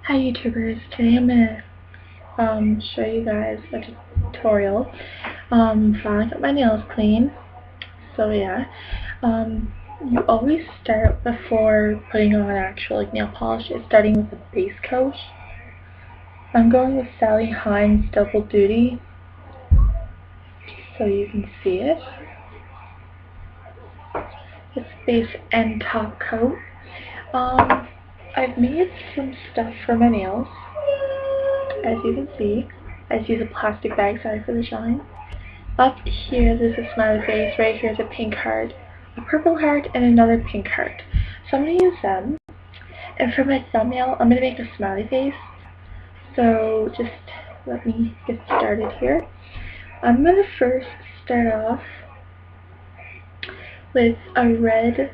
Hi YouTubers, today I'm gonna show you guys a tutorial for I got my nails clean. So yeah, you always start before putting on actual nail polish, is starting with a base coat. I'm going with Sally Hines Double Duty so you can see it. It's base and top coat. I've made some stuff for my nails. As you can see, I just use a plastic bag, sorry for the shine. Up here, there's a smiley face. Right here is a pink heart, a purple heart, and another pink heart. So I'm going to use them. And for my thumbnail, I'm going to make a smiley face. So just let me get started here. I'm going to first start off with a red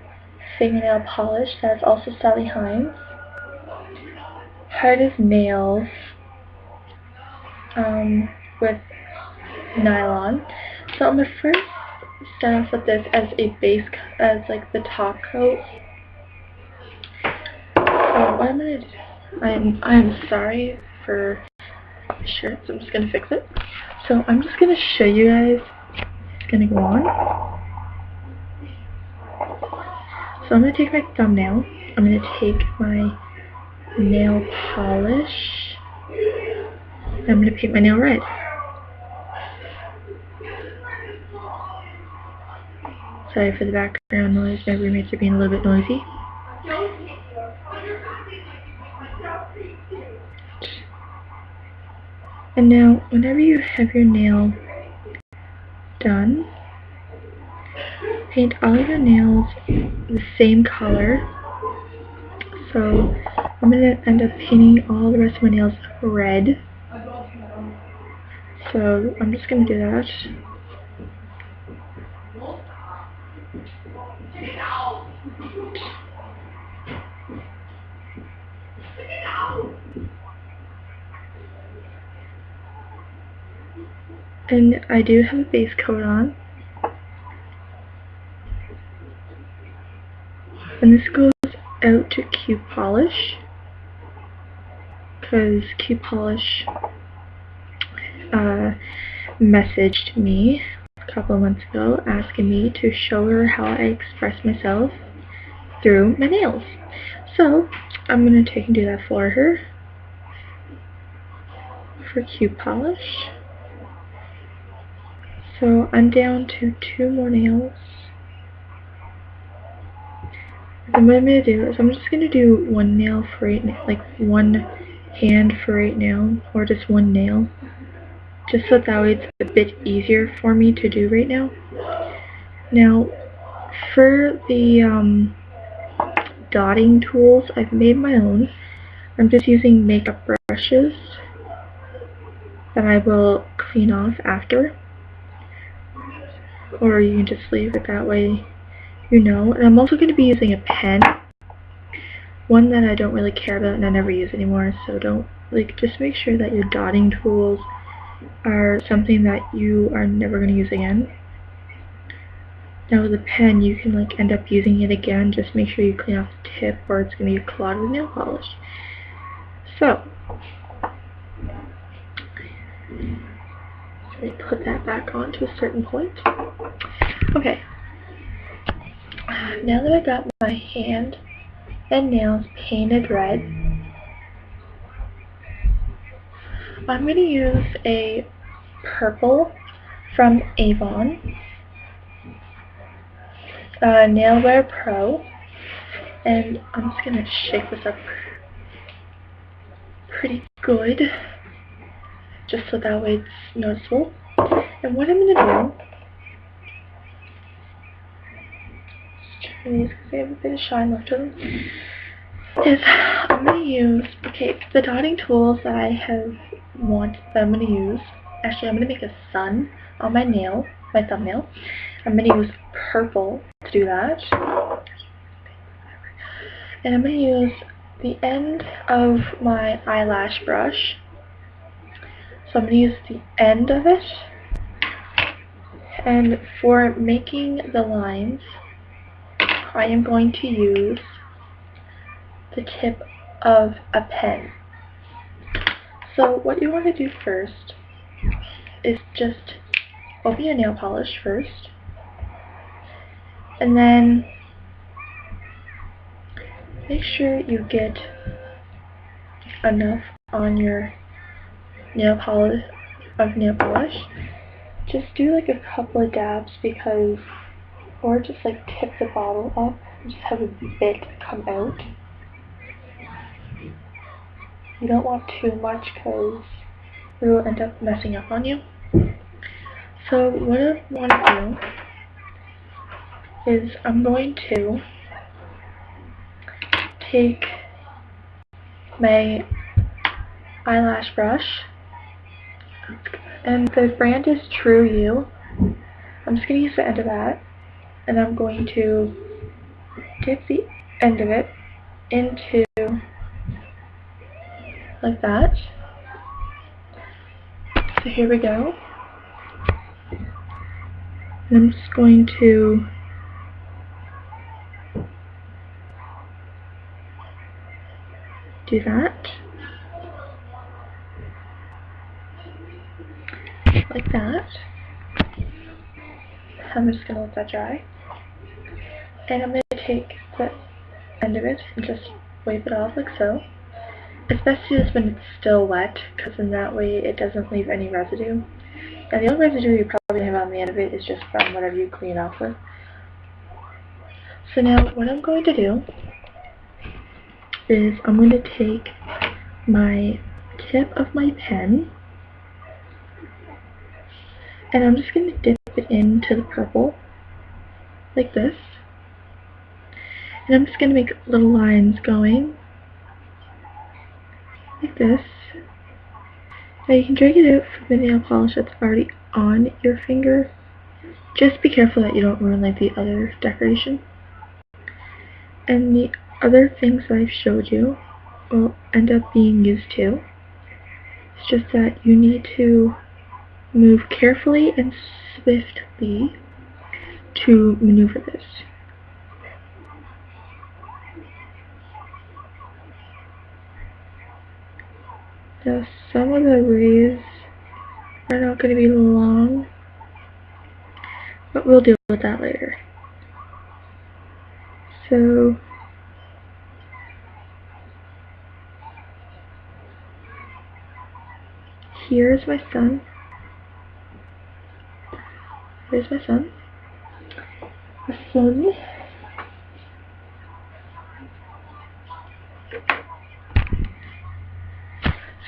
fingernail polish that's also Sally Hines. Hard as nails. With nylon. So I'm going to first start off with this as a base, as like the top coat. So what I'm going to do, I'm sorry for the shirt, so I'm just going to fix it. So I'm just going to show you guys. It's going to go on. So I'm going to take my thumbnail. I'm going to take my nail polish. And I'm going to paint my nail red. Sorry for the background noise. My roommates are being a little bit noisy. And now, whenever you have your nail done, paint all of your nails the same color. So I'm going to end up painting all the rest of my nails red. So I'm just going to do that. And I do have a base coat on. And this goes out to Cutepolish, because Cutepolish messaged me a couple of months ago asking me to show her how I express myself through my nails. So I'm going to take and do that for her for Cutepolish. So I'm down to 2 more nails. And what I'm going to do is I'm just going to do one nail for right now, like one hand for right now, or just one nail. Just so that way it's a bit easier for me to do right now. Now, for the dotting tools, I've made my own. I'm just using makeup brushes that I will clean off after. Or you can just leave it that way, you know. And I'm also going to be using a pen. One that I don't really care about and I never use anymore. So don't, just make sure that your dotting tools are something that you are never going to use again. Now with a pen, you can end up using it again. Just make sure you clean off the tip or it's going to be clogged with nail polish. So, let me put that back on to a certain point. Okay. Now that I got my hand and nails painted red, I'm going to use a purple from Avon, Nailwear Pro, and I'm just going to shake this up pretty good, just so that way it's noticeable. And what I'm going to do, because they have a bit of shine left to them, is I'm going to use, the dotting tools that I have that I'm going to use. Actually, I'm going to make a sun on my nail, my thumbnail. I'm going to use purple to do that. And I'm going to use the end of my eyelash brush. So I'm going to use the end of it. And for making the lines, I am going to use the tip of a pen. So what you want to do first is just open your nail polish first, and then make sure you get enough on your nail polish Just do like a couple of dabs, because, or just like tip the bottle up and just have a bit come out. You don't want too much because it will end up messing up on you. So what I want to do is I'm going to take my eyelash brush, and the brand is True You. I'm just going to use the end of that, and I'm going to dip the end of it into like that. So here we go. And I'm just going to do that. Like that. I'm just going to let that dry. And I'm going to take the end of it and just wipe it off like so. It's best to do this when it's still wet, because in that way it doesn't leave any residue. And the only residue you probably have on the end of it is just from whatever you clean off with. So now what I'm going to do is I'm going to take my tip of my pen, and I'm just going to dip it into the purple like this. And I'm just going to make little lines going like this. Now you can drag it out from the nail polish that's already on your finger. Just be careful that you don't ruin like the other decoration. And the other things that I've showed you will end up being used too. It's just that you need to move carefully and swiftly to maneuver this. Now some of the rays are not going to be long, but we'll deal with that later. So here's my sun. Here's my sun. The sun.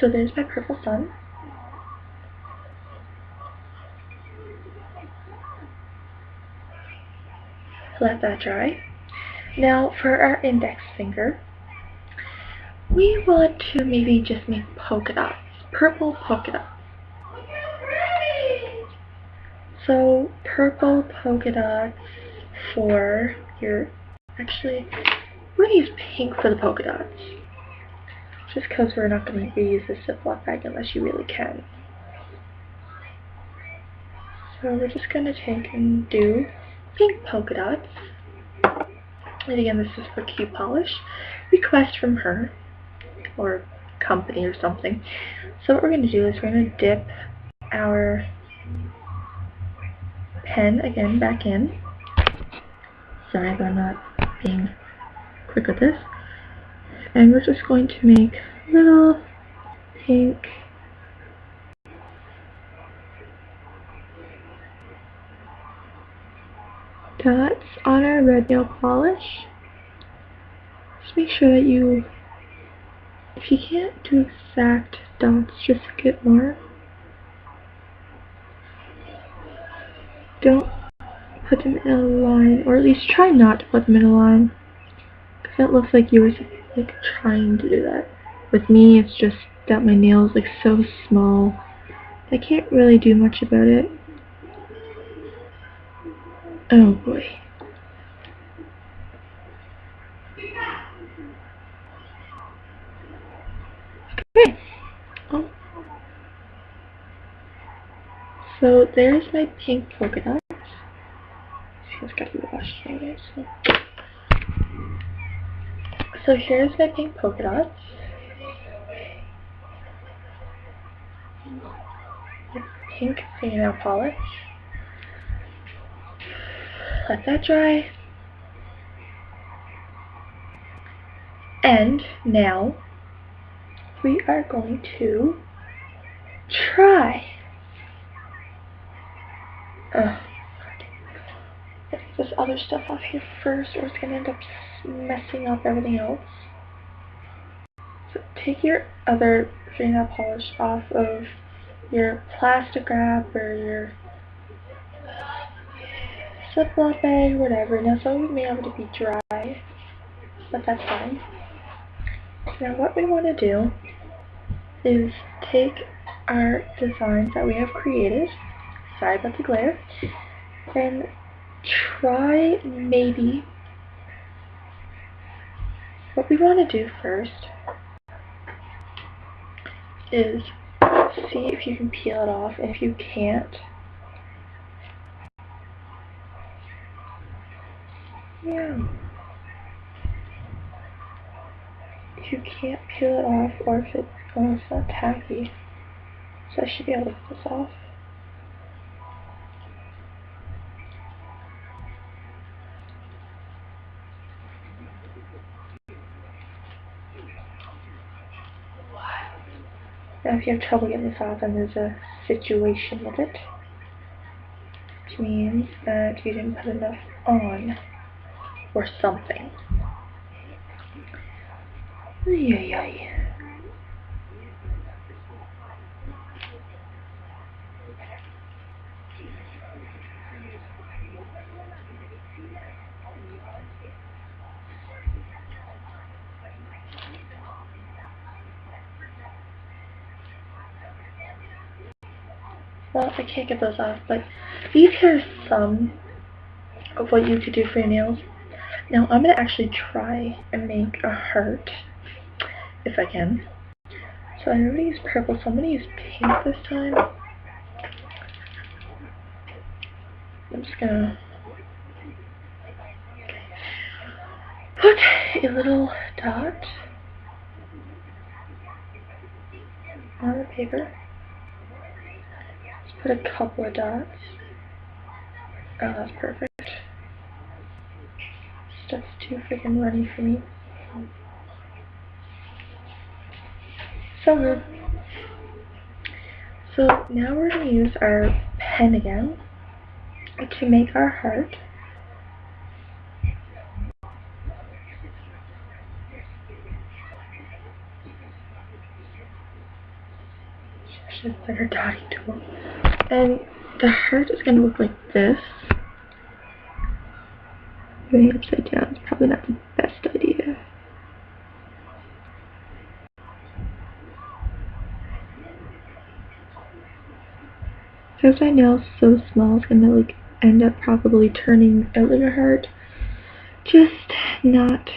So there's my purple sun. Let that dry. Now for our index finger, we want to maybe just make polka dots. Purple polka dots. So purple polka dots for your, actually, we're going to use pink for the polka dots. Just because we're not going to reuse the Ziploc bag unless you really can. So we're just going to take and do pink polka dots. And again, this is for cutepolish. Request from her, or company or something. So what we're going to do is we're going to dip our pen again back in. Sorry if I'm not being quick with this. And we're just going to make little pink dots on our red nail polish. Just make sure that you, if you can't do exact dots, just get more. Don't put them in a line, or at least try not to put them in a line, because it looks like you were like trying to do that. With me, it's just that my nail is like so small, I can't really do much about it. Oh boy. Okay. Oh. So there's my pink polka dots. It's got to be washed anyway, so. So here's my pink polka dots. Pink fingernail polish. Let that dry. And now we are going to try. Get this other stuff off here first, or it's gonna end up messing up everything else. So take your other fingernail polish off of your plastic wrap or your Ziploc bag, or whatever. Now some of it may able to be dry, but that's fine. Now what we want to do is take our designs that we have created, sorry about the glare, and try maybe, what we want to do first is see if you can peel it off, and if you can't, if you can't peel it off, or if it's not tacky, so I should be able to get this off. Now if you have trouble getting this off, then there's a situation with it, which means that you didn't put enough on, or something. Ay. Well, I can't get those off, but these here are some of what you could do for your nails. Now I'm going to actually try and make a heart, if I can. So I'm going to use purple, so I'm going to use pink this time. I'm just going to put a little dot on the paper. Let's put a couple of dots. Oh, that's perfect. Stuff's too freaking runny for me. So good. So now we're going to use our pen again to make our heart. Should have better dotting tool. And the heart is going to look like this. Doing it upside down is probably not the best idea. Because my nail's so small, it's going to like end up probably turning out like a heart. Just not.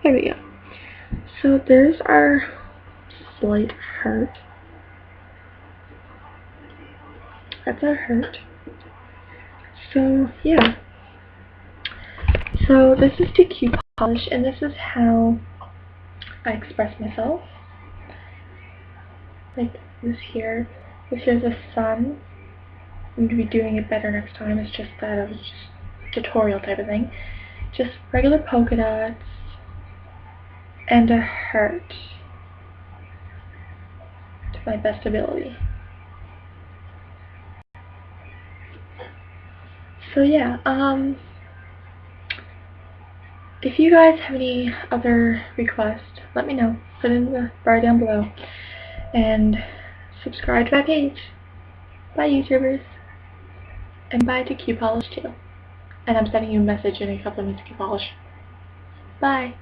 There we go. So there's our slight heart. That's our heart. So yeah. So this is to cutepolish, and this is how I express myself. Like this here. This here's the sun. I'm going to be doing it better next time. It's just that it was just tutorial type of thing. Just regular polka dots and a heart to my best ability. So yeah, if you guys have any other requests, let me know. Put it in the bar down below. And subscribe to my page. Bye, YouTubers. And bye to cutepolish too. And I'm sending you a message in a couple of minutes to cutepolish. Bye.